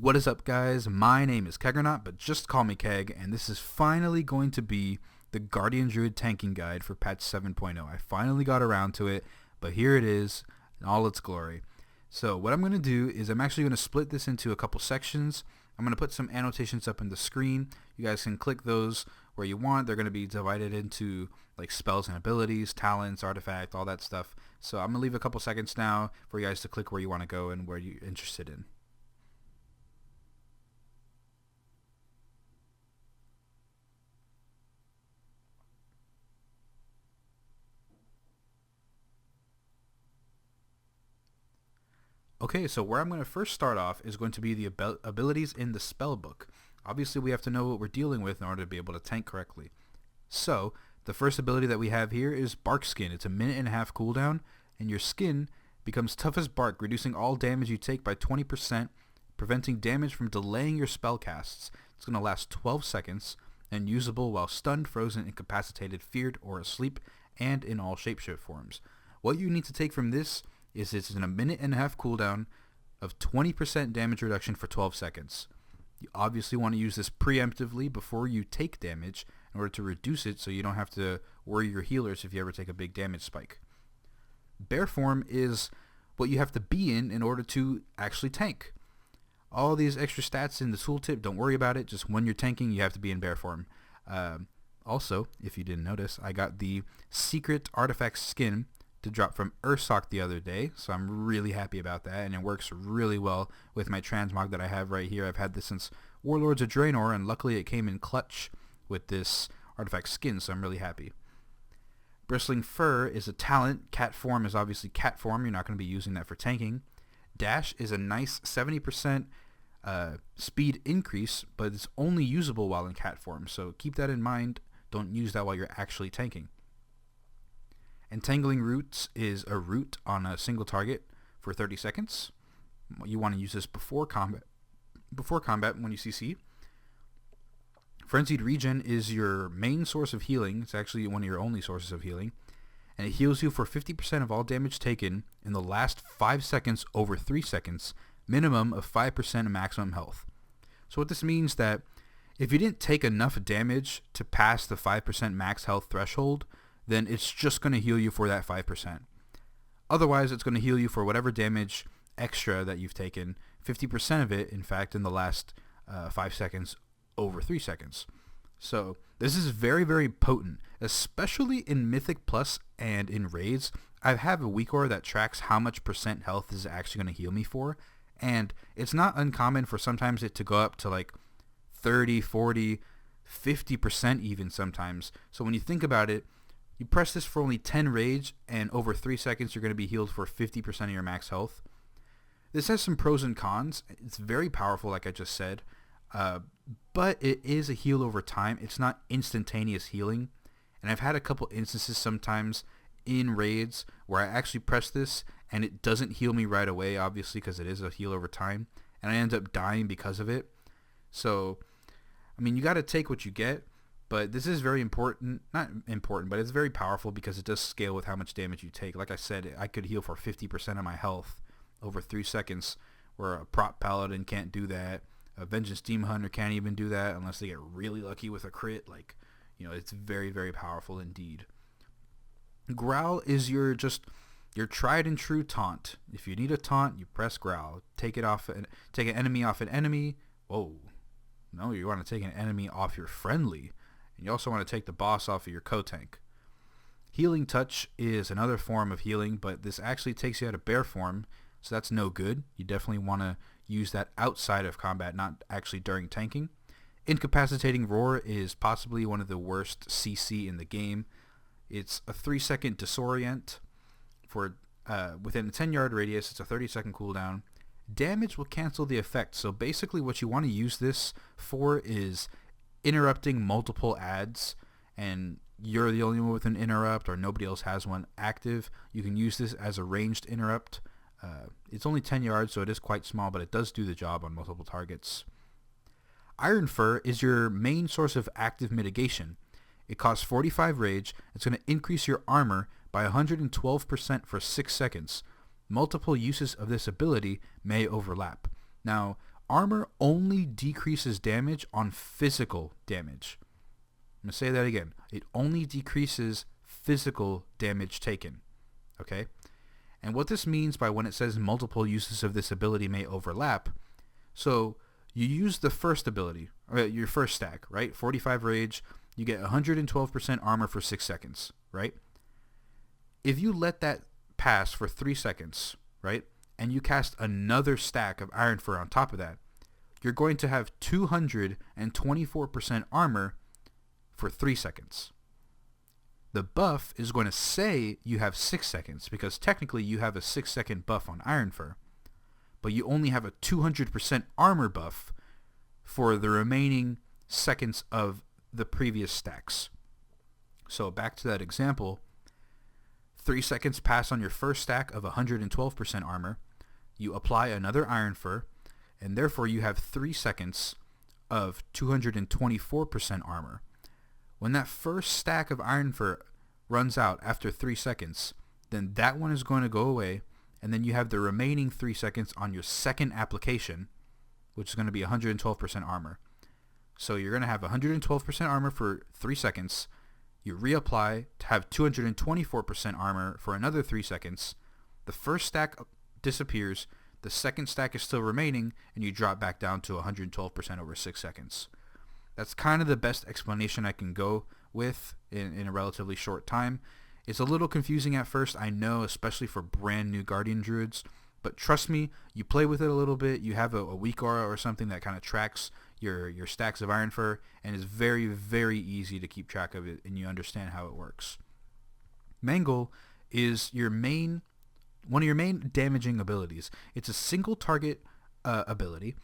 What is up, guys? My name is Keggernaut, but just call me Kegg, and this is finally going to be the Guardian Druid tanking guide for patch 7.0. I finally got around to it, but here it is in all its glory. So what I'm going to do is I'm actually going to split this into a couple sections. I'm going to put some annotations up in the screen. You guys can click those where you want. They're going to be divided into like spells and abilities, talents, artifact, all that stuff. So I'm going to leave a couple seconds now for you guys to click where you want to go and where you're interested in. Okay, so where I'm going to first start off is going to be the abilities in the spell book. Obviously, we have to know what we're dealing with in order to be able to tank correctly. So, the first ability that we have here is Bark Skin. It's a 1.5-minute cooldown, and your skin becomes tough as bark, reducing all damage you take by 20%, preventing damage from delaying your spell casts. It's going to last 12 seconds, and usable while stunned, frozen, incapacitated, feared, or asleep, and in all shapeshift forms. What you need to take from this is it's in a 1.5-minute cooldown of 20% damage reduction for 12 seconds. You obviously want to use this preemptively before you take damage in order to reduce it so you don't have to worry your healers if you ever take a big damage spike. Bear form is what you have to be in order to actually tank. All these extra stats in the tooltip, don't worry about it. Just when you're tanking, you have to be in bear form. Also, if you didn't notice, I got the secret artifact skin to drop from Ursoc the other day, so I'm really happy about that, and it works really well with my transmog that I have right here. I've had this since Warlords of Draenor, and luckily it came in clutch with this artifact skin, so I'm really happy. Bristling Fur is a talent. Cat form is obviously cat form. You're not going to be using that for tanking. Dash is a nice 70% speed increase, but it's only usable while in cat form, so keep that in mind. Don't use that while you're actually tanking. Entangling Roots is a root on a single target for 30 seconds. You want to use this before combat when you CC. Frenzied Regen is your main source of healing. It's actually one of your only sources of healing. And it heals you for 50% of all damage taken in the last 5 seconds over 3 seconds, minimum of 5% of maximum health. So what this means that if you didn't take enough damage to pass the 5% max health threshold, then it's just going to heal you for that 5%. Otherwise, it's going to heal you for whatever damage extra that you've taken, 50% of it, in fact, in the last 5 seconds over 3 seconds. So this is very, very potent, especially in Mythic Plus and in Raids. I have a weak aura that tracks how much percent health this is actually going to heal me for, and it's not uncommon for sometimes it to go up to like 30, 40, 50% even sometimes. So when you think about it, you press this for only 10 rage, and over 3 seconds you're going to be healed for 50% of your max health. This has some pros and cons. It's very powerful, like I just said, but it is a heal over time. It's not instantaneous healing, and I've had a couple instances sometimes in raids where I actually press this, and it doesn't heal me right away, obviously, because it is a heal over time, and I end up dying because of it. So, I mean, you got to take what you get. But this is very important, not important, but it's very powerful because it does scale with how much damage you take. Like I said, I could heal for 50% of my health over 3 seconds, where a prop paladin can't do that. A vengeance demon hunter can't even do that unless they get really lucky with a crit. Like, you know, it's very, very powerful indeed. Growl is your tried and true taunt. If you need a taunt, you press Growl. Take an enemy off an enemy. Whoa. No, you want to take an enemy off your friendly. You also want to take the boss off of your co-tank. Healing Touch is another form of healing, but this actually takes you out of bear form, so that's no good. You definitely want to use that outside of combat, not actually during tanking. Incapacitating Roar is possibly one of the worst CC in the game. It's a 3-second disorient for within a 10-yard radius. It's a 30-second cooldown. Damage will cancel the effect, so basically what you want to use this for is interrupting multiple ads, and you're the only one with an interrupt or nobody else has one active. You can use this as a ranged interrupt. It's only 10 yards, so it is quite small, but it does do the job on multiple targets. Iron Fur is your main source of active mitigation. It costs 45 rage. It's going to increase your armor by 112% for 6 seconds. Multiple uses of this ability may overlap. Now, armor only decreases damage on physical damage. I'm going to say that again. It only decreases physical damage taken. Okay? And what this means by when it says multiple uses of this ability may overlap, so you use the first ability, or your first stack, right? 45 rage, you get 112% armor for 6 seconds, right? If you let that pass for 3 seconds, right, and you cast another stack of Iron Fur on top of that, you're going to have 224% armor for 3 seconds. The buff is going to say you have 6 seconds, because technically you have a 6-second buff on Iron Fur, but you only have a 200% armor buff for the remaining seconds of the previous stacks. So back to that example, 3 seconds pass on your first stack of 112% armor, you apply another Iron Fur, and therefore you have 3 seconds of 224% armor. When that first stack of Iron Fur runs out after 3 seconds, then that one is going to go away, and then you have the remaining 3 seconds on your second application, which is going to be 112% armor. So you're going to have 112% armor for 3 seconds, you reapply to have 224% armor for another 3 seconds, the first stack disappears, the second stack is still remaining, and you drop back down to 112% over 6 seconds. That's kind of the best explanation I can go with in a relatively short time. It's a little confusing at first, I know, especially for brand new Guardian Druids, but trust me, you play with it a little bit, you have a weak aura or something that kind of tracks your stacks of Iron Fur, and it's very, very easy to keep track of it, and you understand how it works. Mangle is one of your main damaging abilities. It's a single target ability,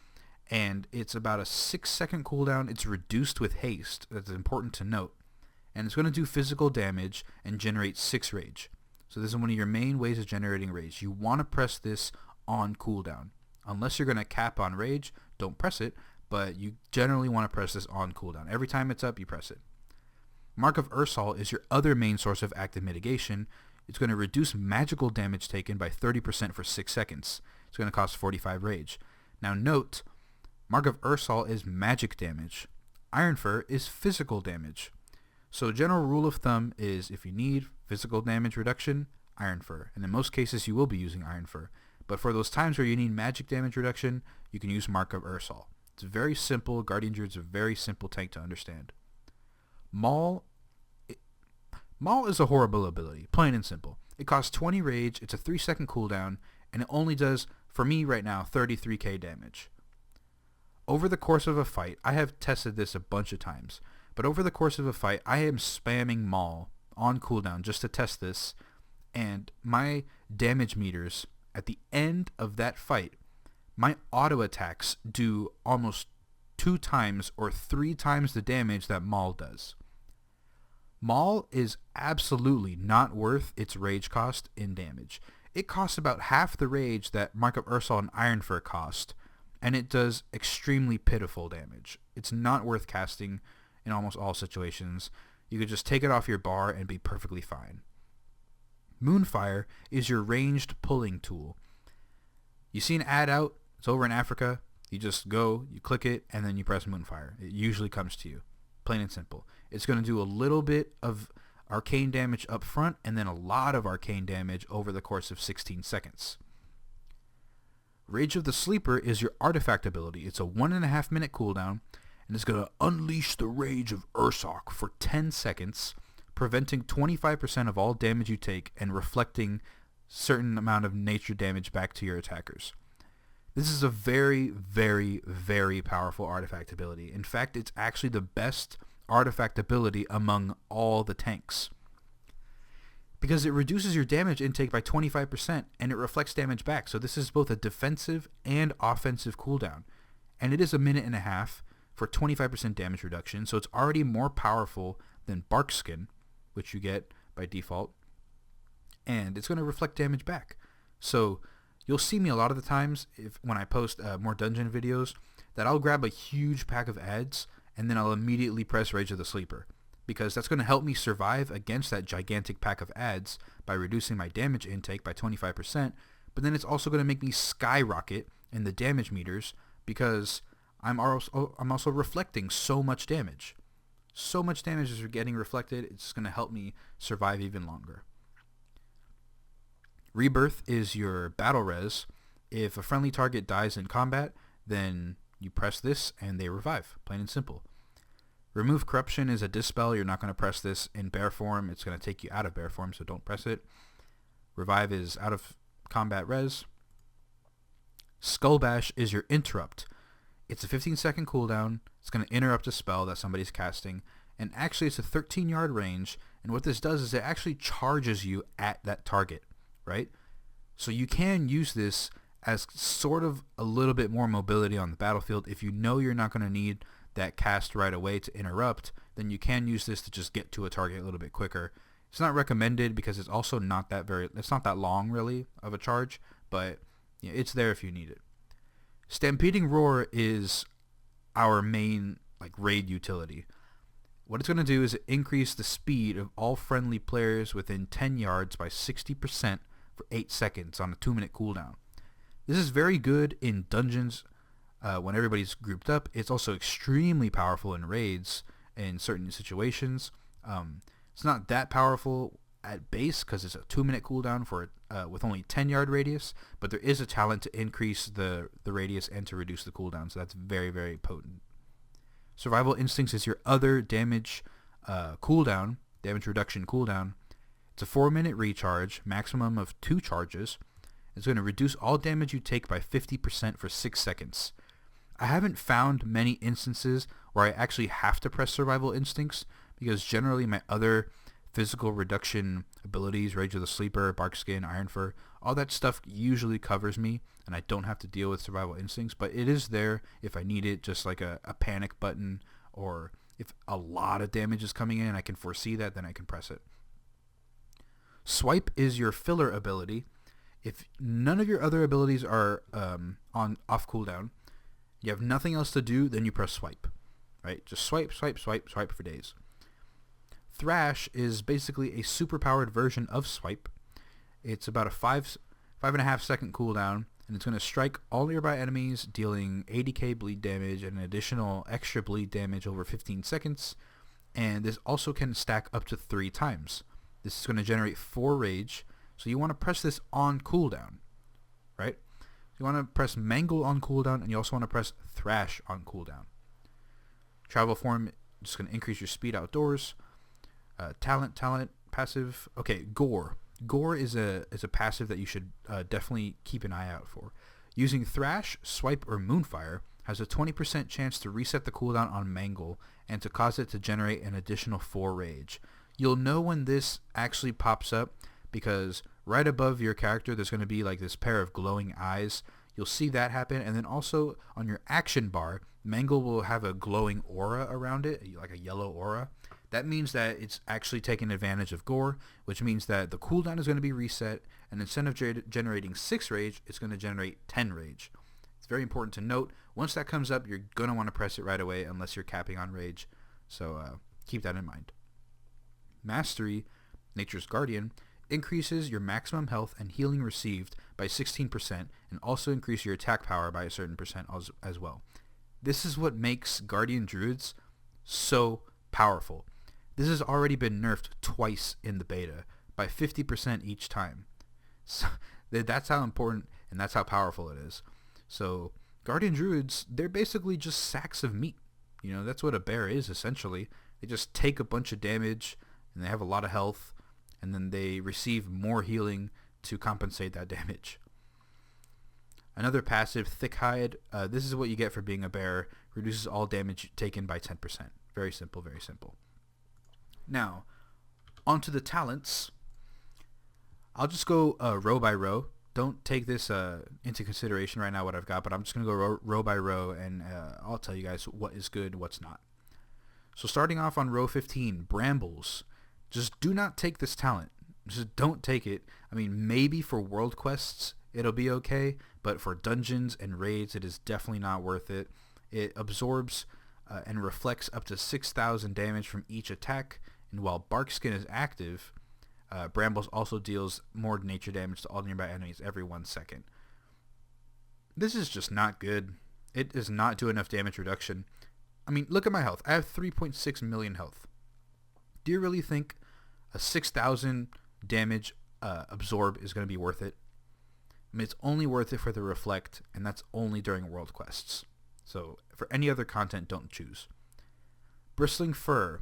and it's about a 6-second cooldown. It's reduced with haste. That's important to note. And it's going to do physical damage and generate 6 rage. So this is one of your main ways of generating rage. You want to press this on cooldown. Unless you're going to cap on rage, don't press it, but you generally want to press this on cooldown. Every time it's up, you press it. Mark of Ursal is your other main source of active mitigation. It's going to reduce magical damage taken by 30% for 6 seconds. It's going to cost 45 rage. Now note, Mark of Ursal is magic damage. Iron Fur is physical damage. So general rule of thumb is if you need physical damage reduction, Iron Fur. And in most cases you will be using Iron Fur. But for those times where you need magic damage reduction, you can use Mark of Ursal. It's very simple. Guardian Druid's a very simple tank to understand. Maul is a horrible ability, plain and simple. It costs 20 rage, it's a 3-second cooldown, and it only does, for me right now, 33k damage. Over the course of a fight, I have tested this a bunch of times, but over the course of a fight, I am spamming Maul on cooldown just to test this, and my damage meters at the end of that fight, my auto attacks do almost 2 times or 3 times the damage that Maul does. Maul is absolutely not worth its rage cost in damage. It costs about half the rage that Mark of Ursal and Iron Fur cost, and it does extremely pitiful damage. It's not worth casting in almost all situations. You could just take it off your bar and be perfectly fine. Moonfire is your ranged pulling tool. You see an ad out, it's over in Africa, you just go, you click it, and then you press Moonfire. It usually comes to you. Plain and simple. It's going to do a little bit of arcane damage up front, and then a lot of arcane damage over the course of 16 seconds. Rage of the Sleeper is your artifact ability. It's a 1.5 minute cooldown, and it's going to unleash the rage of Ursoc for 10 seconds, preventing 25% of all damage you take and reflecting certain amount of nature damage back to your attackers. This is a very, very, very powerful artifact ability. In fact, it's actually the best artifact ability among all the tanks, because it reduces your damage intake by 25% and it reflects damage back. So this is both a defensive and offensive cooldown, and it is 1.5 minutes for 25% damage reduction, so it's already more powerful than Bark Skin, which you get by default, and it's going to reflect damage back. So you'll see me a lot of the times when I post more dungeon videos that I'll grab a huge pack of ads and then I'll immediately press Rage of the Sleeper, because that's going to help me survive against that gigantic pack of ads by reducing my damage intake by 25%, but then it's also going to make me skyrocket in the damage meters because I'm also reflecting so much damage. So much damage is getting reflected. It's going to help me survive even longer. Rebirth is your battle res. If a friendly target dies in combat, then you press this and they revive. Plain and simple. Remove Corruption is a dispel. You're not going to press this in bear form. It's going to take you out of bear form, so don't press it. Revive is out of combat res. Skull Bash is your interrupt. It's a 15-second cooldown. It's going to interrupt a spell that somebody's casting. And actually, it's a 13-yard range. And what this does is it actually charges you at that target, right? So you can use this as sort of a little bit more mobility on the battlefield. If you know you're not going to need that cast right away to interrupt, then you can use this to just get to a target a little bit quicker. It's not recommended because it's also not that long really of a charge, but yeah, it's there if you need it. Stampeding Roar is our main raid utility. What it's going to do is increase the speed of all friendly players within 10 yards by 60% for 8 seconds on a 2-minute cooldown. This is very good in dungeons when everybody's grouped up. It's also extremely powerful in raids in certain situations. It's not that powerful at base because it's a 2-minute cooldown for with only 10-yard radius, but there is a talent to increase the radius and to reduce the cooldown, so that's very, very potent. Survival Instincts is your other damage cooldown, damage reduction cooldown. It's a 4-minute recharge, maximum of 2 charges. It's going to reduce all damage you take by 50% for 6 seconds. I haven't found many instances where I actually have to press Survival Instincts because generally my other physical reduction abilities, Rage of the Sleeper, Barkskin, Iron Fur, all that stuff usually covers me and I don't have to deal with Survival Instincts, but it is there if I need it, just like a panic button, or if a lot of damage is coming in and I can foresee that, then I can press it. Swipe is your filler ability. If none of your other abilities are off cooldown, you have nothing else to do, then you press swipe, right? Just swipe, swipe, swipe, swipe for days. Thrash is basically a super-powered version of swipe. It's about a 5.5 second cooldown, and it's going to strike all nearby enemies, dealing 80k bleed damage and an additional extra bleed damage over 15 seconds. And this also can stack up to 3 times. This is going to generate 4 rage, so you want to press this on cooldown, right? You want to press Mangle on cooldown, and you also want to press Thrash on cooldown. Travel Form, just going to increase your speed outdoors. Talent, passive. Okay, Gore. Gore is a passive that you should definitely keep an eye out for. Using Thrash, Swipe, or Moonfire has a 20% chance to reset the cooldown on Mangle and to cause it to generate an additional 4 rage. You'll know when this actually pops up because right above your character there's going to be this pair of glowing eyes. You'll see that happen, and then also on your action bar, Mangle will have a glowing aura around it, like a yellow aura. That means that it's actually taking advantage of Gore, which means that the cooldown is going to be reset, and instead of generating 6 rage, it's going to generate 10 rage. It's very important to note, once that comes up, you're going to want to press it right away unless you're capping on rage, so keep that in mind. Mastery, Nature's Guardian, increases your maximum health and healing received by 16% and also increase your attack power by a certain percent as well. This is what makes Guardian Druids so powerful. This has already been nerfed twice in the beta by 50% each time. So that's how important and that's how powerful it is. So Guardian Druids, they're basically just sacks of meat. That's what a bear is essentially. They just take a bunch of damage and they have a lot of health, and then they receive more healing to compensate that damage. Another passive, Thick Hide. This is what you get for being a bear. Reduces all damage taken by 10%. Very simple, very simple. Now, onto the talents. I'll just go row by row. Don't take this into consideration right now what I've got, but I'm just going to go row by row, and I'll tell you guys what is good, what's not. So starting off on row 15, Brambles. Just do not take this talent. Just don't take it. I mean, maybe for world quests it'll be okay, but for dungeons and raids it is definitely not worth it. It absorbs and reflects up to 6,000 damage from each attack, and while Barkskin is active, Brambles also deals more nature damage to all nearby enemies every 1 second. This is just not good. It does not do enough damage reduction. I mean, look at my health. I have 3.6 million health. Do you really think a 6,000 damage absorb is going to be worth it? I mean, it's only worth it for the reflect, and that's only during world quests. So for any other content, don't choose. Bristling Fur.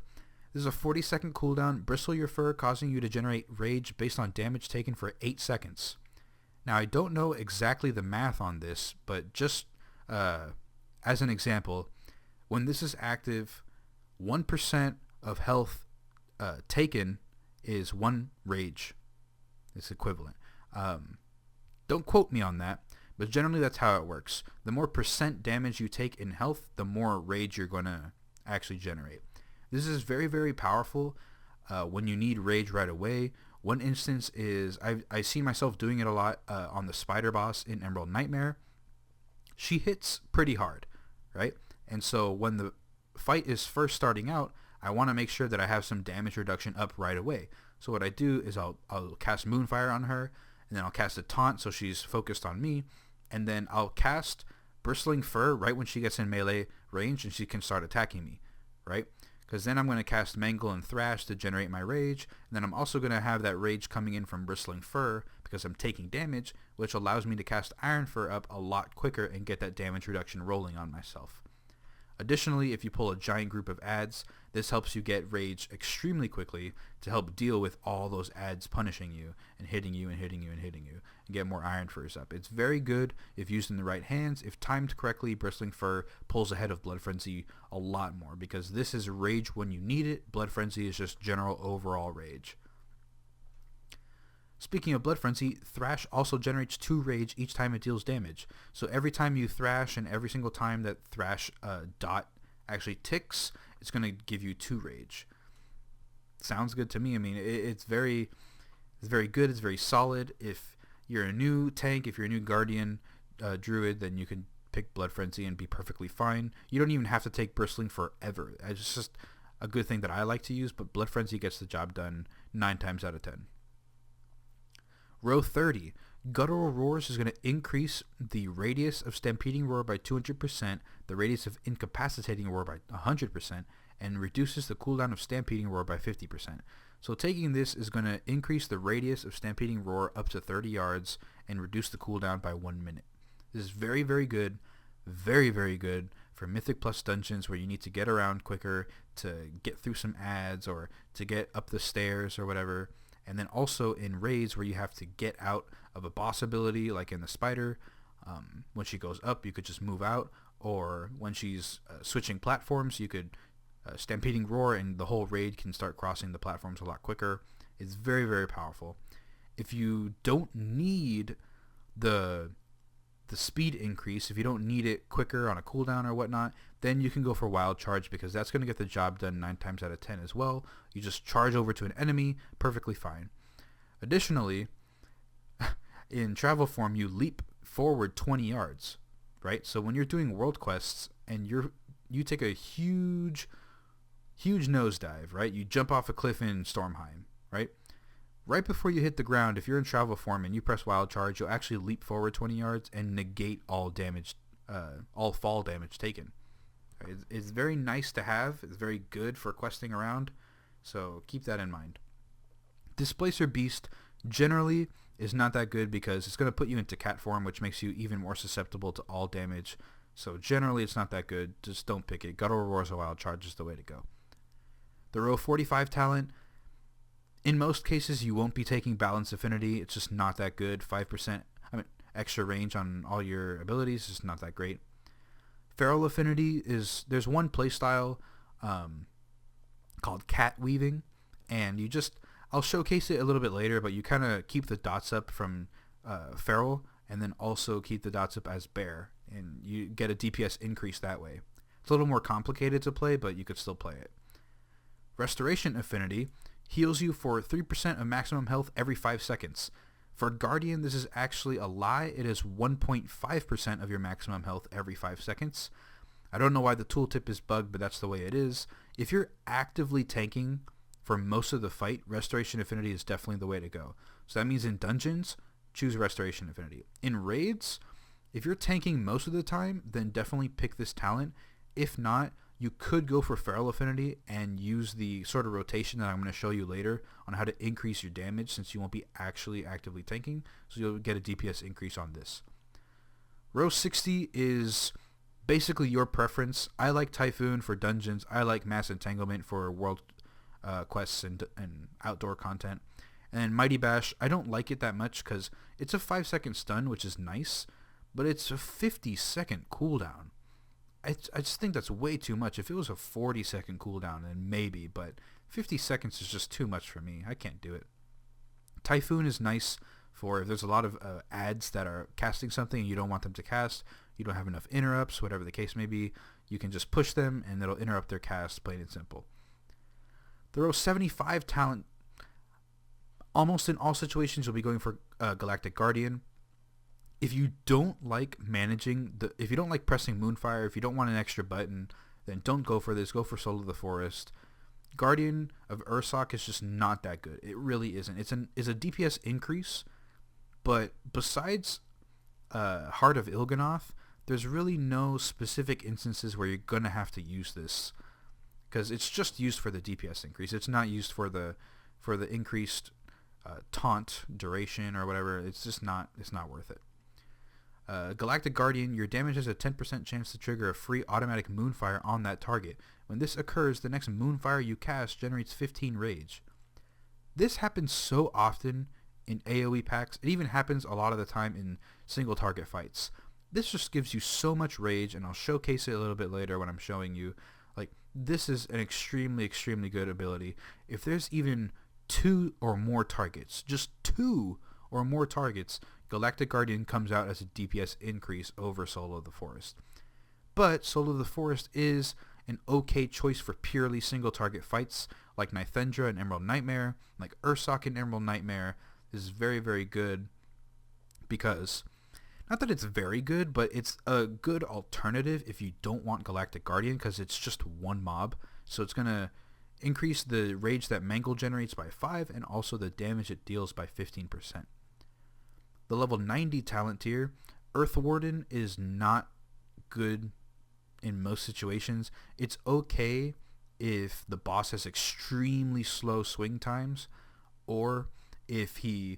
This is a 40-second cooldown. Bristle your fur, causing you to generate rage based on damage taken for 8 seconds. Now, I don't know exactly the math on this, but just as an example, when this is active, 1% of health taken is 1 rage. It's equivalent. Don't quote me on that, but generally that's how it works. The more percent damage you take in health, the more rage you're going to actually generate. This is very, very powerful when you need rage right away. One instance is, I see myself doing it a lot on the spider boss in Emerald Nightmare. She hits pretty hard, right? And so when the fight is first starting out, I want to make sure that I have some damage reduction up right away. So what I do is I'll cast Moonfire on her, and then I'll cast a taunt so she's focused on me, and then I'll cast Bristling Fur right when she gets in melee range and she can start attacking me, right? Because then I'm going to cast Mangle and Thrash to generate my rage, and then I'm also going to have that rage coming in from Bristling Fur because I'm taking damage, which allows me to cast Iron Fur up a lot quicker and get that damage reduction rolling on myself. Additionally, if you pull a giant group of adds, this helps you get rage extremely quickly to help deal with all those adds punishing you and hitting you and hitting you and hitting you and get more Iron Furs up. It's very good if used in the right hands. If timed correctly, Bristling Fur pulls ahead of Blood Frenzy a lot more because this is rage when you need it. Blood Frenzy is just general overall rage. Speaking of Blood Frenzy, Thrash also generates 2 rage each time it deals damage. So every time you thrash and every single time that Thrash dot actually ticks, it's going to give you 2 rage. Sounds good to me. I mean, it's very good. It's very solid. If you're a new tank, if you're a new Guardian Druid, then you can pick Blood Frenzy and be perfectly fine. You don't even have to take Bristling forever. It's just a good thing that I like to use, but Blood Frenzy gets the job done 9 times out of 10. Row 30. Guttural Roars is going to increase the radius of Stampeding Roar by 200%, the radius of Incapacitating Roar by 100%, and reduces the cooldown of Stampeding Roar by 50%. So taking this is going to increase the radius of Stampeding Roar up to 30 yards and reduce the cooldown by 1 minute. This is very, very good. Very, very good for Mythic Plus dungeons where you need to get around quicker to get through some adds or to get up the stairs or whatever. And then also in raids where you have to get out of a boss ability, like in the spider, when she goes up, you could just move out. Or when she's switching platforms, you could Stampeding Roar and the whole raid can start crossing the platforms a lot quicker. It's very, very powerful. If you don't need the speed increase, if you don't need it quicker on a cooldown or whatnot, then you can go for Wild Charge because that's going to get the job done 9 times out of 10 as well. You just charge over to an enemy, perfectly fine. Additionally, in travel form, you leap forward 20 yards, right? So when you're doing world quests and you take a huge nosedive, right? You jump off a cliff in Stormheim, right? Right before you hit the ground, if you're in travel form and you press Wild Charge, you'll actually leap forward 20 yards and negate all damage, all fall damage taken. It's very nice to have. It's very good for questing around, so keep that in mind. Displacer Beast generally is not that good because it's going to put you into cat form, which makes you even more susceptible to all damage. So generally it's not that good. Just don't pick it. Guttural Roars or Wild Charge is the way to go. The row 45 talent, in most cases you won't be taking Balance Affinity. It's just not that good. 5% extra range on all your abilities is not that great. Feral Affinity there's one playstyle called Cat Weaving, and I'll showcase it a little bit later, but you kind of keep the dots up from Feral and then also keep the dots up as Bear, and you get a DPS increase that way. It's a little more complicated to play, but you could still play it. Restoration Affinity heals you for 3% of maximum health every 5 seconds. For Guardian, this is actually a lie. It is 1.5% of your maximum health every 5 seconds. I don't know why the tooltip is bugged, but that's the way it is. If you're actively tanking for most of the fight, Restoration Affinity is definitely the way to go. So that means in dungeons, choose Restoration Affinity. In raids, If you're tanking most of the time, then definitely pick this talent. If not, you could go for Feral Affinity and use the sort of rotation that I'm going to show you later on how to increase your damage, since you won't be actually actively tanking, so you'll get a DPS increase on this. Row 60 is basically your preference. I like Typhoon for dungeons. I like Mass Entanglement for world quests and outdoor content. And Mighty Bash, I don't like it that much because it's a 5-second stun, which is nice, but it's a 50-second cooldown. I just think that's way too much. If it was a 40-second cooldown, then maybe, but 50 seconds is just too much for me. I can't do it. Typhoon is nice for if there's a lot of ads that are casting something and you don't want them to cast, you don't have enough interrupts, whatever the case may be, you can just push them and it'll interrupt their cast, plain and simple. The row 75 talent, almost in all situations you'll be going for Galactic Guardian. If you don't like if you don't like pressing Moonfire, if you don't want an extra button, then don't go for this. Go for Soul of the Forest. Guardian of Ursoc is just not that good. It really isn't. It's a DPS increase, but besides Heart of Il'gynoth, there's really no specific instances where you're gonna have to use this, because it's just used for the DPS increase. It's not used for the increased taunt duration or whatever. It's not worth it. Galactic Guardian, your damage has a 10% chance to trigger a free automatic Moonfire on that target. When this occurs, the next Moonfire you cast generates 15 rage. This happens so often in AoE packs. It even happens a lot of the time in single target fights. This just gives you so much rage, and I'll showcase it a little bit later when I'm showing you. Like, this is an extremely, extremely good ability. If there's even 2 or more targets, just 2 or more targets, Galactic Guardian comes out as a DPS increase over Soul of the Forest. But Soul of the Forest is an okay choice for purely single target fights like Nithendra and Emerald Nightmare, like Ursoc and Emerald Nightmare. This is very, very good because, not that it's very good, but it's a good alternative if you don't want Galactic Guardian, because it's just one mob. So it's going to increase the rage that Mangle generates by 5 and also the damage it deals by 15%. The level 90 talent tier, Earth Warden, is not good in most situations. It's okay if the boss has extremely slow swing times, or if he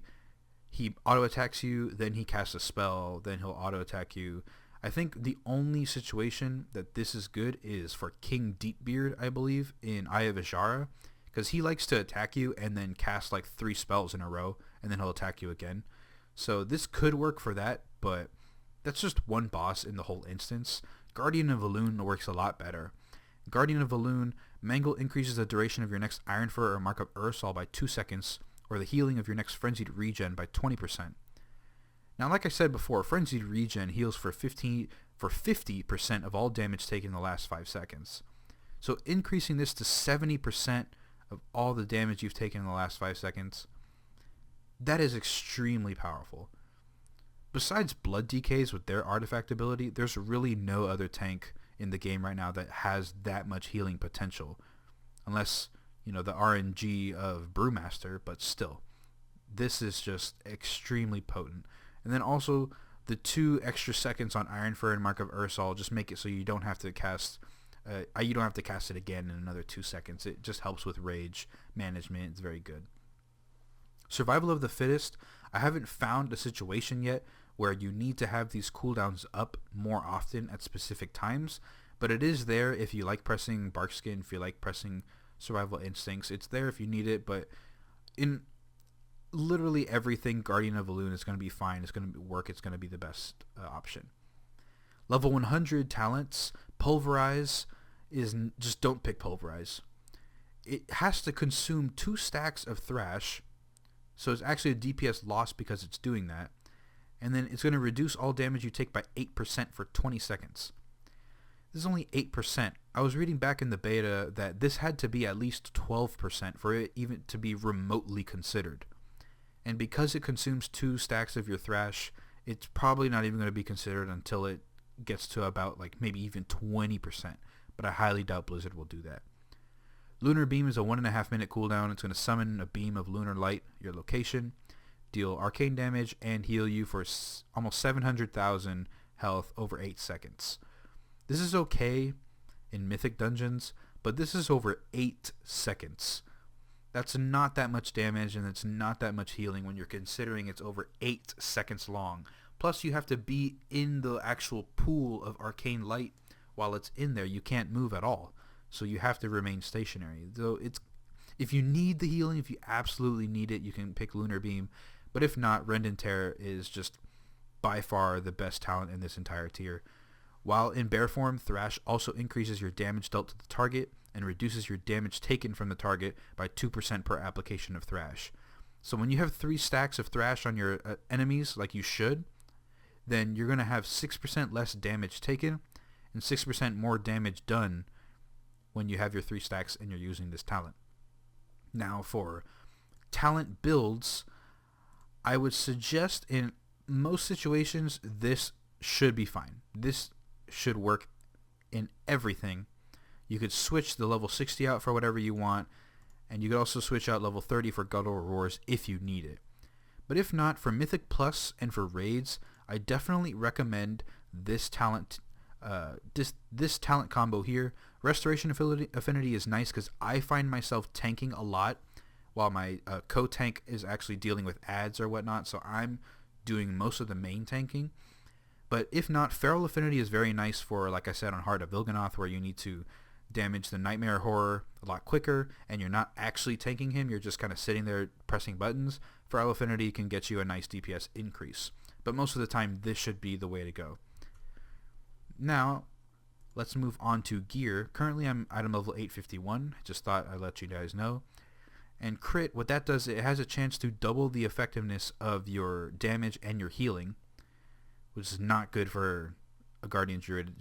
auto attacks you, then he casts a spell, then he'll auto attack you. I think the only situation that this is good is for King Deepbeard, I believe, in Eye of Azshara, because he likes to attack you and then cast like 3 spells in a row, and then he'll attack you again. So this could work for that, but that's just one boss in the whole instance. Guardian of Elune works a lot better. Guardian of Elune, Mangle increases the duration of your next Ironfur or Mark of Ursol by 2 seconds, or the healing of your next Frenzied Regen by 20%. Now, like I said before, Frenzied Regen heals for 50% of all damage taken in the last 5 seconds. So increasing this to 70% of all the damage you've taken in the last 5 seconds, that is extremely powerful. Besides Blood DKs with their artifact ability, there's really no other tank in the game right now that has that much healing potential. Unless, the RNG of Brewmaster, but still. This is just extremely potent. And then also, the 2 extra seconds on Ironfur and Mark of Ursol just make it so you don't have to cast it again in another 2 seconds. It just helps with rage management. It's very good. Survival of the Fittest, I haven't found a situation yet where you need to have these cooldowns up more often at specific times, but it is there if you like pressing Barkskin, if you like pressing Survival Instincts. It's there if you need it, but in literally everything, Guardian of Elune is going to be fine. It's going to work. It's going to be the best option. Level 100 talents, Pulverize just don't pick Pulverize. It has to consume 2 stacks of Thrash, so it's actually a DPS loss because it's doing that. And then it's going to reduce all damage you take by 8% for 20 seconds. This is only 8%. I was reading back in the beta that this had to be at least 12% for it even to be remotely considered. And because it consumes 2 stacks of your Thrash, it's probably not even going to be considered until it gets to about maybe even 20%. But I highly doubt Blizzard will do that. Lunar Beam is a 1.5 minute cooldown. It's going to summon a beam of lunar light, your location, deal arcane damage, and heal you for almost 700,000 health over 8 seconds. This is okay in Mythic dungeons, but this is over 8 seconds. That's not that much damage, and it's not that much healing when you're considering it's over 8 seconds long. Plus, you have to be in the actual pool of arcane light while it's in there. You can't move at all, so you have to remain stationary. Though if you need the healing, if you absolutely need it, you can pick Lunar Beam. But if not, Rend and Tear is just by far the best talent in this entire tier. While in bear form, Thrash also increases your damage dealt to the target and reduces your damage taken from the target by 2% per application of Thrash. So when you have 3 stacks of Thrash on your enemies, like you should, then you're going to have 6% less damage taken and 6% more damage done when you have your 3 stacks and you're using this talent. Now for talent builds, I would suggest in most situations this should be fine. This should work in everything. You could switch the level 60 out for whatever you want, and you could also switch out level 30 for Guttural Roars if you need it. But if not, for Mythic Plus and for raids, I definitely recommend this talent this talent combo here. Restoration Affinity is nice because I find myself tanking a lot while my co-tank is actually dealing with adds or whatnot, so I'm doing most of the main tanking. But if not, Feral Affinity is very nice for, like I said, on Heart of Keggernaut, where you need to damage the Nightmare Horror a lot quicker, and you're not actually tanking him, you're just kind of sitting there pressing buttons. Feral Affinity can get you a nice DPS increase. But most of the time, this should be the way to go. Now, let's move on to gear. Currently, I'm item level 851. I just thought I'd let you guys know. And crit, what that does, it has a chance to double the effectiveness of your damage and your healing, which is not good for a Guardian Druid.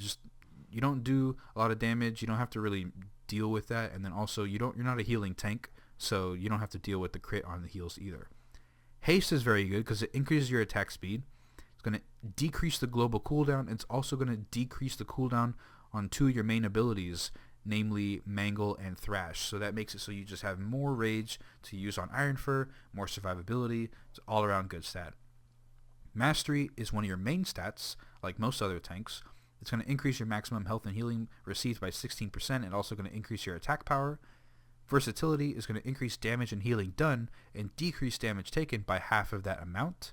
You don't do a lot of damage. You don't have to really deal with that, and then also you're not a healing tank, so you don't have to deal with the crit on the heals either. Haste is very good because it increases your attack speed. It's going to decrease the global cooldown. It's also going to decrease the cooldown on 2 of your main abilities, namely Mangle and Thrash. So that makes it so you just have more rage to use on Ironfur, more survivability. It's all around good stat. Mastery is one of your main stats, like most other tanks. It's going to increase your maximum health and healing received by 16%, and also going to increase your attack power. Versatility is going to increase damage and healing done and decrease damage taken by half of that amount.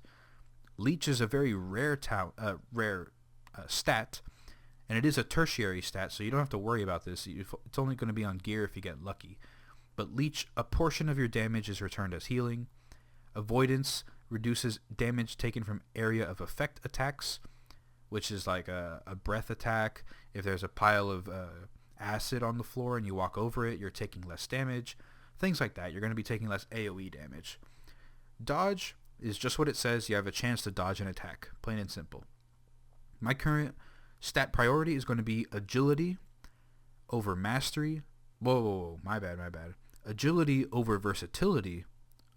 Leech is a very rare stat, and it is a tertiary stat, so you don't have to worry about this. It's only going to be on gear if you get lucky. But Leech, a portion of your damage is returned as healing. Avoidance reduces damage taken from area of effect attacks, which is like a breath attack. If there's a pile of acid on the floor and you walk over it, you're taking less damage. Things like that. You're going to be taking less AoE damage. Dodge is just what it says. You have a chance to dodge an attack. Plain and simple. My current stat priority is going to be agility over mastery. Whoa, my bad. Agility over versatility,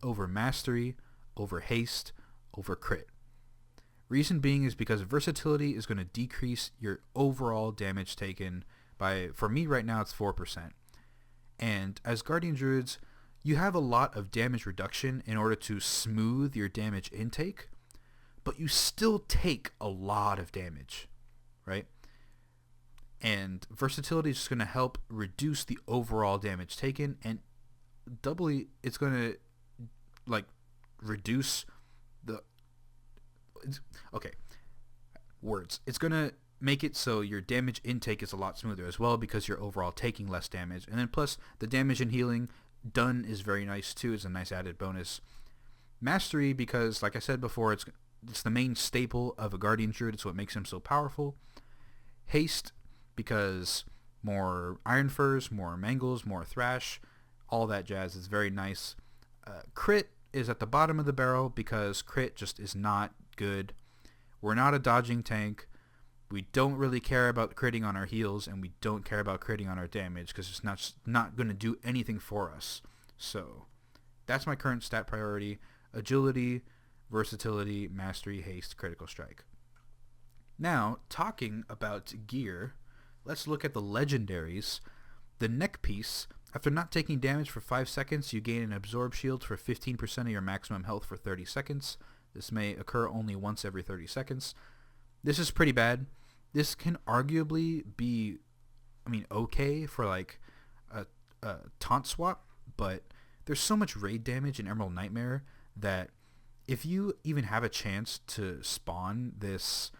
over mastery, over haste, over crit. Reason being is because versatility is going to decrease your overall damage taken by, for me right now, it's 4%. And as Guardian Druids, you have a lot of damage reduction in order to smooth your damage intake, but you still take a lot of damage, right? And versatility is just going to help reduce the overall damage taken, and doubly, it's going to reduce the it's going to make it so your damage intake is a lot smoother as well, because you're overall taking less damage. And then plus the damage and healing done is very nice too. It's a nice added bonus. Mastery, because like I said before, it's the main staple of a Guardian Druid. It's what makes him so powerful. Haste, because more Ironfurs, more Mangles, more Thrash, all that jazz is very nice. Crit is at the bottom of the barrel because crit just is not good. We're not a dodging tank. We don't really care about critting on our heals, and we don't care about critting on our damage because it's not going to do anything for us. So that's my current stat priority: agility, versatility, mastery, haste, critical strike. Now, talking about gear, let's look at the legendaries. The neck piece, after not taking damage for 5 seconds, you gain an absorb shield for 15% of your maximum health for 30 seconds. This may occur only once every 30 seconds. This is pretty bad. This can arguably be, I mean, okay for like a taunt swap, but there's so much raid damage in Emerald Nightmare that if you even have a chance to spawn this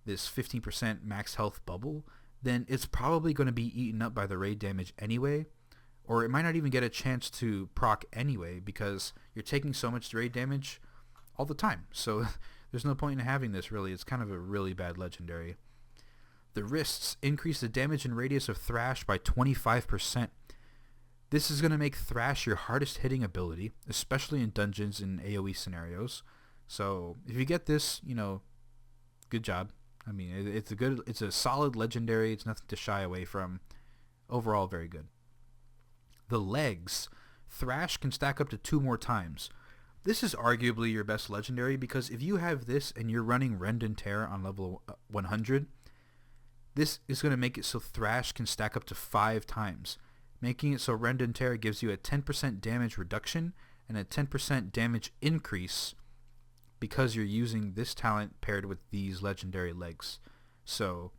15% max health bubble, then it's probably going to be eaten up by the raid damage anyway, or it might not even get a chance to proc anyway because you're taking so much raid damage all the time. So there's no point in having this, really. It's kind of a really bad legendary. The wrists increase the damage and radius of Thrash by 25%. This is going to make Thrash your hardest hitting ability, especially in dungeons and AoE scenarios. So if you get this, good job. I mean, it's a solid legendary. It's nothing to shy away from. Overall, very good. The legs. Thrash can stack up to 2 more times. This is arguably your best legendary because if you have this and you're running Rend and Tear on level 100, this is going to make it so Thrash can stack up to 5 times, making it so Rend and Tear gives you a 10% damage reduction and a 10% damage increase because you're using this talent paired with these legendary legs. So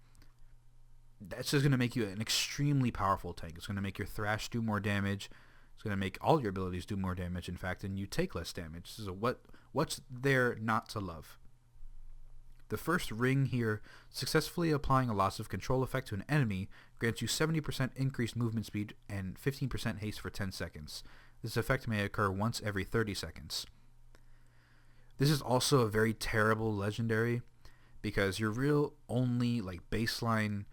that's just going to make you an extremely powerful tank. It's going to make your Thrash do more damage. It's going to make all your abilities do more damage, in fact, and you take less damage. So what's there not to love? The first ring here, successfully applying a loss of control effect to an enemy, grants you 70% increased movement speed and 15% haste for 10 seconds. This effect may occur once every 30 seconds. This is also a very terrible legendary because your real only baseline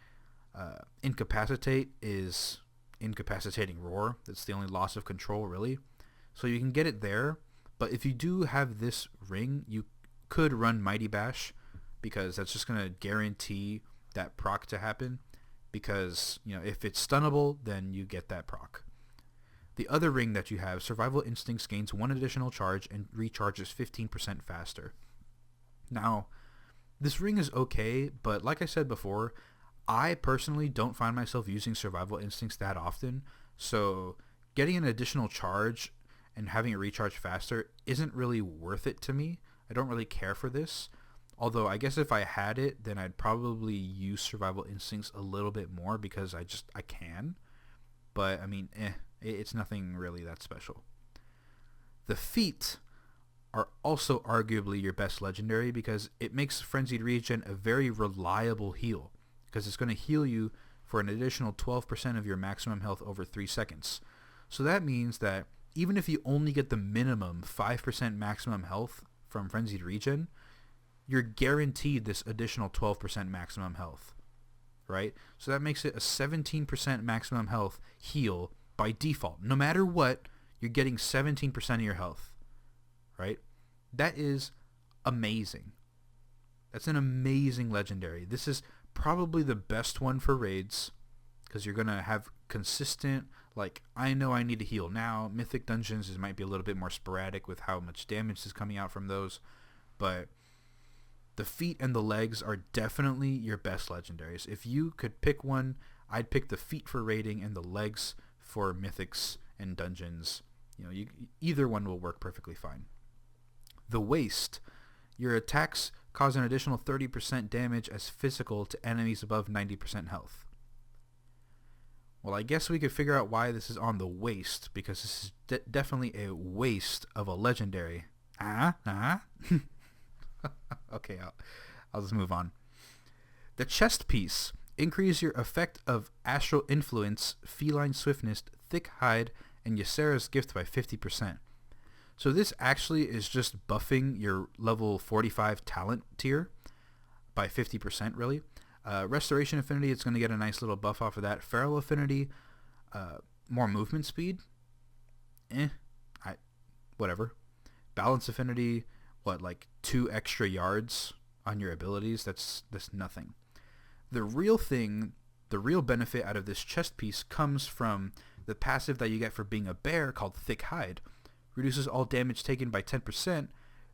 incapacitate is Incapacitating Roar. That's the only loss of control, really. So you can get it there, but if you do have this ring, you could run Mighty Bash because that's just going to guarantee that proc to happen because, if it's stunnable, then you get that proc. The other ring that you have, Survival Instincts, gains 1 additional charge and recharges 15% faster. Now, this ring is okay, but like I said before, I personally don't find myself using Survival Instincts that often, so getting an additional charge and having it recharge faster isn't really worth it to me. I don't really care for this, although I guess if I had it, then I'd probably use Survival Instincts a little bit more because I can, but I mean, it's nothing really that special. The feat are also arguably your best legendary because it makes Frenzied Regen a very reliable heal, because it's going to heal you for an additional 12% of your maximum health over 3 seconds. So that means that even if you only get the minimum 5% maximum health from Frenzied Regen, you're guaranteed this additional 12% maximum health, right? So that makes it a 17% maximum health heal by default. No matter what, you're getting 17% of your health, right? That is amazing. That's an amazing legendary. This is probably the best one for raids because you're going to have consistent, I know I need to heal now. Mythic dungeons might be a little bit more sporadic with how much damage is coming out from those, but the feet and the legs are definitely your best legendaries. If you could pick one, I'd pick the feet for raiding and the legs for mythics and dungeons. Either one will work perfectly fine. The waist. Your attacks cause an additional 30% damage as physical to enemies above 90% health. Well, I guess we could figure out why this is on the waist, because this is definitely a waste of a legendary. Okay, I'll just move on. The chest piece. Increase your effect of Astral Influence, Feline Swiftness, Thick Hide, and Ysera's Gift by 50%. So this actually is just buffing your level 45 talent tier by 50%, really. Restoration Affinity, it's going to get a nice little buff off of that. Feral Affinity, more movement speed. Whatever. Balance Affinity, 2 extra yards on your abilities? That's nothing. The real benefit out of this chest piece comes from the passive that you get for being a bear called Thick Hide. Reduces all damage taken by 10%.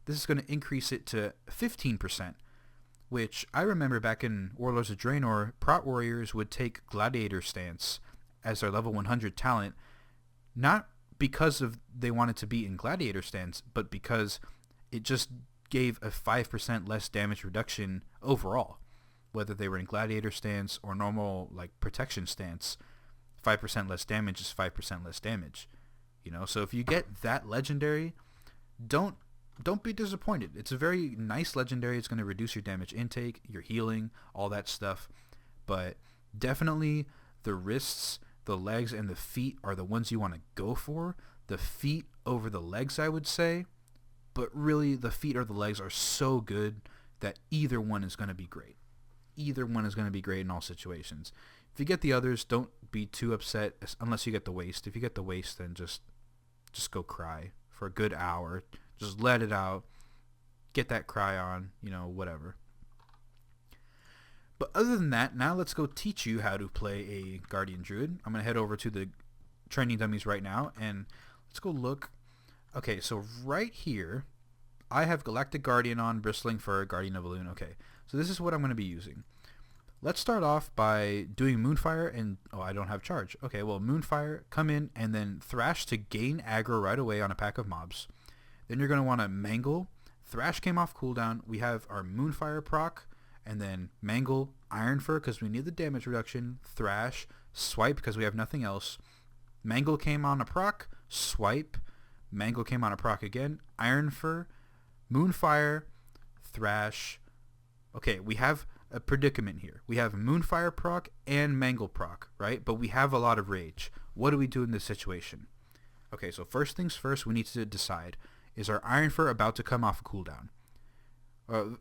This is going to increase it to 15%, which I remember back in Warlords of Draenor, Prot Warriors would take Gladiator Stance as their level 100 talent, not because of they wanted to be in Gladiator Stance, but because it just gave a 5% less damage reduction overall. whether they were in gladiator stance or normal like protection stance, 5% less damage is 5% less damage. You know, so if you get that legendary, don't be disappointed. It's a very nice legendary. It's going to reduce your damage intake, your healing, all that stuff. But definitely the wrists, the legs, and the feet are the ones you want to go for. The feet over the legs, I would say. But really, the feet or the legs are so good that either one is going to be great. Either one is going to be great in all situations. If you get the others, don't be too upset unless you get the waist. If you get the waist, then just go cry for a good hour. Just let it out. Get that cry on, you know, whatever. But other than that, now let's go teach you how to play a Guardian Druid. I'm going to head over to the training dummies right now, and let's go look. Okay, so right here, I have Galactic Guardian on, Bristling Fur, Guardian of a Loon. Okay, so this is what I'm going to be using. Let's start off by doing Moonfire, and I don't have charge. Okay, well, Moonfire, come in, and then Thrash to gain aggro right away on a pack of mobs. Then you're going to want to Mangle. Thrash came off cooldown. We have our Moonfire proc, and then Mangle, Iron Fur because we need the damage reduction, Thrash, Swipe because we have nothing else. Mangle came on a proc, Swipe, Mangle came on a proc again, Iron Fur, Moonfire, Thrash. Okay, we have a predicament here. We have Moonfire proc and Mangle proc, right? But we have a lot of rage. What do we do in this situation? Okay, so first things first, we need to decide, is our Iron Fur about to come off a cooldown?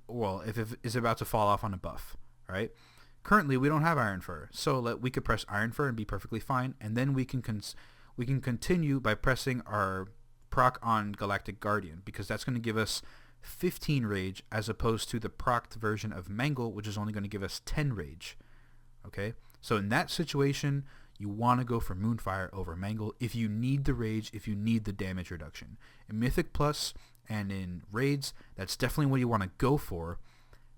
Well, if it is about to fall off on a buff, right? Currently, we don't have Iron Fur, so we could press Iron Fur and be perfectly fine, and then we can continue by pressing our proc on Galactic Guardian, because that's going to give us 15 rage as opposed to the procced version of Mangle, which is only going to give us 10 rage. Okay, so in that situation, you want to go for Moonfire over Mangle if you need the rage, if you need the damage reduction. In Mythic Plus and in raids, that's definitely what you want to go for.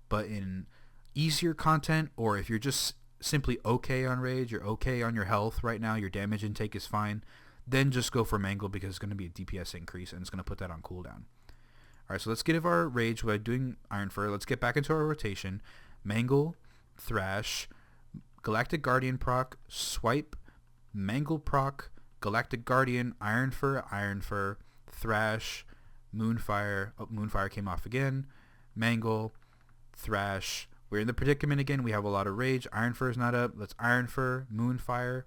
But in easier content, or if you're just simply okay on rage, you're okay on your health right now, your damage intake is fine, then just go for Mangle because it's going to be a DPS increase and it's going to put that on cooldown. Alright, so let's get our rage by doing Iron Fur. Let's get back into our rotation. Mangle, Thrash, Galactic Guardian proc, Swipe, Mangle proc, Galactic Guardian, Iron Fur, Thrash, Moonfire. Oh, Moonfire came off again. Mangle, Thrash. We're in the predicament again. We have a lot of rage. Iron Fur is not up. Let's Iron Fur, Moonfire,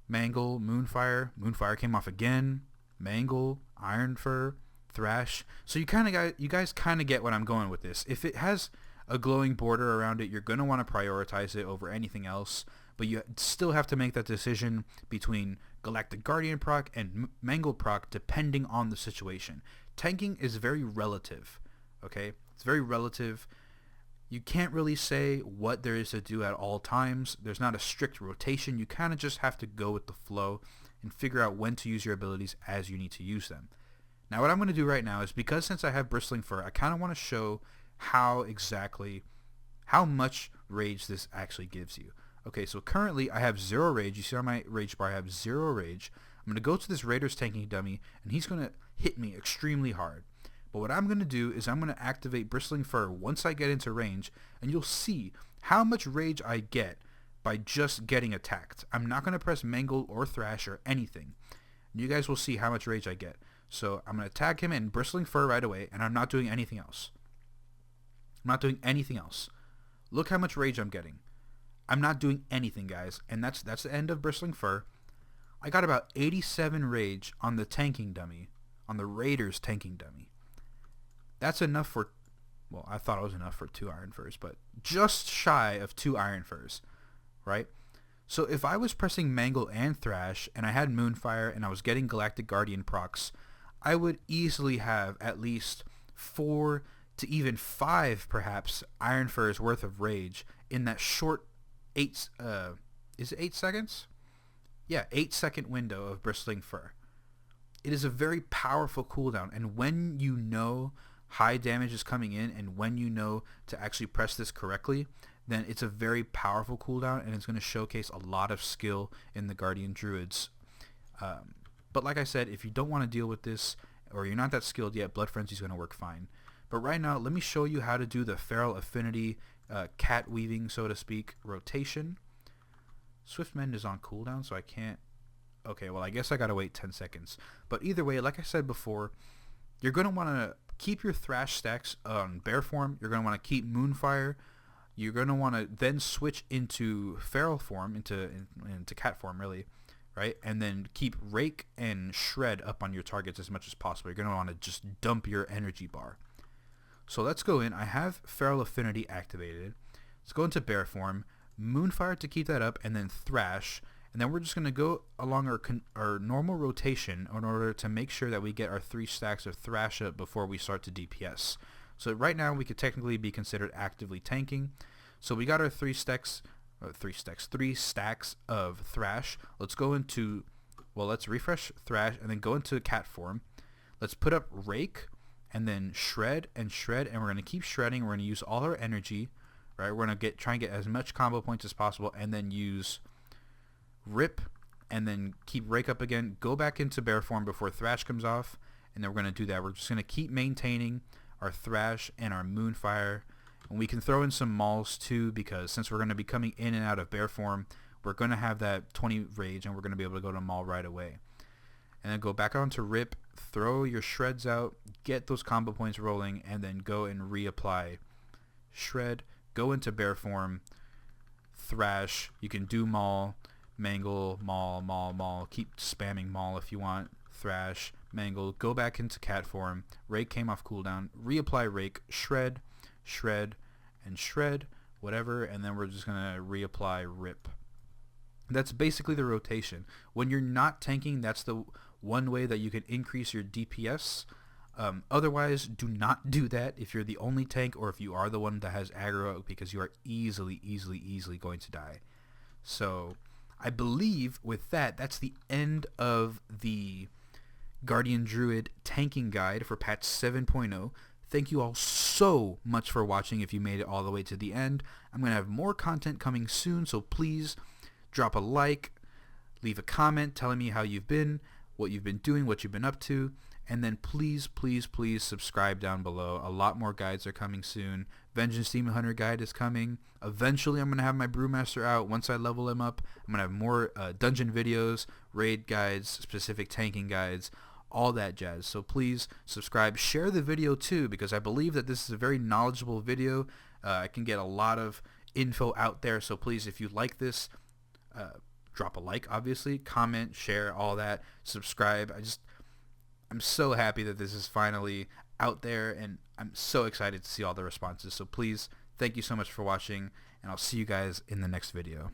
Mangle, Moonfire. Moonfire came off again. Mangle, Iron Fur, Thrash. So you guys kind of get what I'm going with this. If it has a glowing border around it, you're going to want to prioritize it over anything else, but you still have to make that decision between Galactic Guardian proc and Mangle proc depending on the situation. Tanking is very relative, okay? It's very relative. You can't really say what there is to do at all times. There's not a strict rotation. You kind of just have to go with the flow and figure out when to use your abilities as you need to use them. Now what I'm going to do right now is, because since I have Bristling Fur, I kind of want to show how much rage this actually gives you. Okay, so currently I have 0 rage. You see on my rage bar I have 0 rage. I'm going to go to this Raider's tanking dummy, and he's going to hit me extremely hard. But what I'm going to do is I'm going to activate Bristling Fur once I get into range, and you'll see how much rage I get by just getting attacked. I'm not going to press Mangle or Thrash or anything. You guys will see how much rage I get. So I'm going to tag him in Bristling Fur right away, and I'm not doing anything else. I'm not doing anything else. Look how much rage I'm getting. I'm not doing anything, guys. And that's the end of Bristling Fur. I got about 87 rage on the tanking dummy, on the Raiders tanking dummy. That's enough for, well, I thought it was enough for 2 Iron Furs, but just shy of 2 Iron Furs, right? So if I was pressing Mangle and Thrash, and I had Moonfire, and I was getting Galactic Guardian procs, I would easily have at least 4 to even 5, perhaps, Iron Furs worth of rage in that short 8 seconds? Yeah, 8-second window of Bristling Fur. It is a very powerful cooldown, and when you know high damage is coming in, and when you know to actually press this correctly, then it's a very powerful cooldown, and it's going to showcase a lot of skill in the Guardian Druids. But like I said, if you don't want to deal with this, or you're not that skilled yet, Blood Frenzy is going to work fine. But right now, let me show you how to do the Feral Affinity cat weaving, so to speak, rotation. Swift Mend is on cooldown, so I can't... Okay, well, I guess I gotta wait 10 seconds. But either way, like I said before, you're going to want to keep your Thrash stacks on bear form. You're going to want to keep Moonfire. You're going to want to then switch into feral form, into cat form, really, right? And then keep Rake and Shred up on your targets as much as possible. You're going to want to just dump your energy bar. So let's go in. I have Feral Affinity activated. Let's go into bear form, Moonfire to keep that up, and then Thrash. And then we're just going to go along our normal rotation in order to make sure that we get our 3 stacks of Thrash up before we start to DPS. So right now we could technically be considered actively tanking. So we got our 3 stacks of Thrash. Let's go into, well, let's refresh Thrash and then go into cat form. Let's put up Rake and then Shred, and we're going to keep shredding. We're going to use all our energy, right? We're going to try and get as much combo points as possible, and then use Rip, and then keep Rake up again, go back into bear form before Thrash comes off, and then we're going to do that. We're just going to keep maintaining our Thrash and our Moonfire, and we can throw in some Mauls too, because since we're going to be coming in and out of bear form, we're going to have that 20 rage, and we're going to be able to go to Maul right away. And then go back on to Rip, throw your Shreds out, get those combo points rolling, and then go and reapply Shred, go into bear form, Thrash, you can do Maul, Mangle, Maul, keep spamming Maul if you want, Thrash, Mangle, go back into cat form, Rake came off cooldown, reapply Rake, Shred, and Shred, whatever, and then we're just going to reapply Rip. That's basically the rotation. When you're not tanking, that's the one way that you can increase your DPS. Otherwise, do not do that if you're the only tank or if you are the one that has aggro, because you are easily going to die. So I believe with that, that's the end of the Guardian Druid tanking guide for patch 7.0. Thank you all so much for watching if you made it all the way to the end. I'm going to have more content coming soon, so please drop a like, leave a comment telling me how you've been, what you've been doing, what you've been up to, and then please subscribe down below. A lot more guides are coming soon. Vengeance Demon Hunter guide is coming. Eventually I'm going to have my Brewmaster out. Once I level him up, I'm going to have more dungeon videos, raid guides, specific tanking guides, all that jazz. So please subscribe. Share the video too, because I believe that this is a very knowledgeable video. I can get a lot of info out there. So please, if you like this, drop a like, obviously, comment, share, all that, subscribe. I'm so happy that this is finally out there, and I'm so excited to see all the responses. So please, thank you so much for watching, and I'll see you guys in the next video.